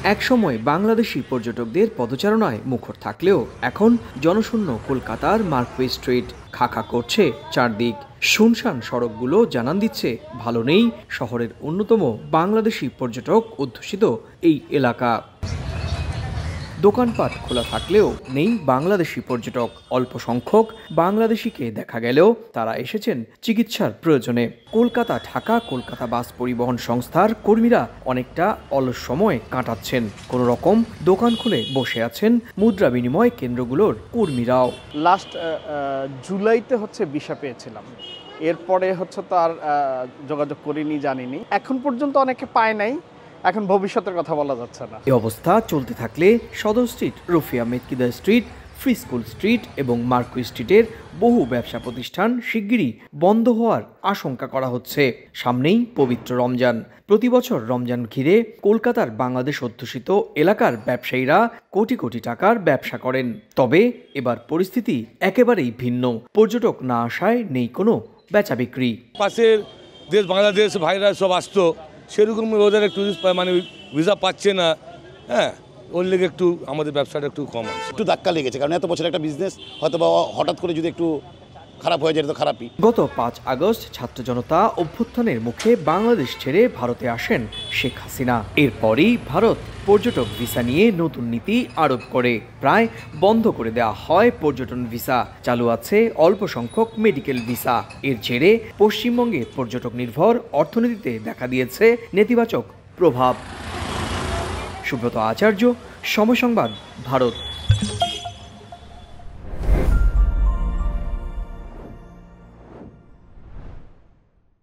একসময় বাংলাদেশি পর্যটকদের পদচারণায় মুখর থাকলেও এখন জনশূন্য কলকাতার মার্কুই স্ট্রিট খাখা করছে চারদিক। শুনশান সড়কগুলো জানান দিচ্ছে ভালো নেই শহরের অন্যতম বাংলাদেশি পর্যটক অধ্যুষিত এই এলাকা। দোকানপাট খোলা থাকলেও নেই বাংলাদেশি পর্যটক। অল্প সংখ্যক বাংলাদেশিকে দেখা গেলেও তারা এসেছেন চিকিৎসার প্রয়োজনে। কলকাতা ঢাকা কলকাতা বাস পরিবহন সংস্থার কর্মীরা অনেকটা অলস সময় কাটাচ্ছেন। কোনো রকম দোকান খুলে বসে আছেন মুদ্রা বিনিময় কেন্দ্রগুলোর কর্মীরাও। লাস্ট জুলাইতে ভিসা পেয়েছিলাম, এরপরে তো আর যোগাযোগ করিনি, জানিনি। এখন পর্যন্ত অনেকে পায় নাই, এখন ভবিষ্যতের কথা বলা যাচ্ছে না। এই অবস্থা চলতে থাকলে সদর স্ট্রিট, রফিয়া মেদকিদা স্ট্রিট, ফ্রি স্কুল স্ট্রিট এবং মার্কুই স্ট্রিটের বহু ব্যবসা প্রতিষ্ঠান শিগগিরই বন্ধ হওয়ার আশঙ্কা করা হচ্ছে। সামনেই পবিত্র রমজান। প্রতি বছর রমজান ঘিরে কলকাতার বাংলাদেশ অধ্যুষিত এলাকার ব্যবসায়ীরা কোটি কোটি টাকার ব্যবসা করেন। তবে এবার পরিস্থিতি একেবারেই ভিন্ন। পর্যটক না আসায় নেই কোনো বেচা বিক্রি। পাশের দেশ বাংলাদেশ ভাইরা সব আসতো, সেরকম ওদের টুরিস্ট ভিসা পাচ্ছে না। হ্যাঁ, ওর লেগে একটু আমাদের ব্যবসাটা একটু কম আছে, একটু ধাক্কা লেগেছে। কারণ এত বছর একটা বিজনেস হয়তো বা হঠাৎ করে যদি একটু খারাপ হয়ে যায় তো খারাপই। গত 5 আগস্ট ছাত্র জনতা অভ্যুত্থানের মুখে বাংলাদেশ ছেড়ে ভারতে আসেন শেখ হাসিনা। এরপরই ভারত পর্যটক ভিসা নিয়ে নতুন নীতি আরোপ করে। প্রায় বন্ধ করে দেওয়া হয় পর্যটন ভিসা, চালু আছে অল্প সংখ্যক মেডিকেল ভিসা। এর জেরে পশ্চিমবঙ্গে পর্যটক নির্ভর অর্থনীতিতে দেখা দিয়েছে নেতিবাচক প্রভাব। সুব্রত আচার্য, সময় সংবাদ, ভারত।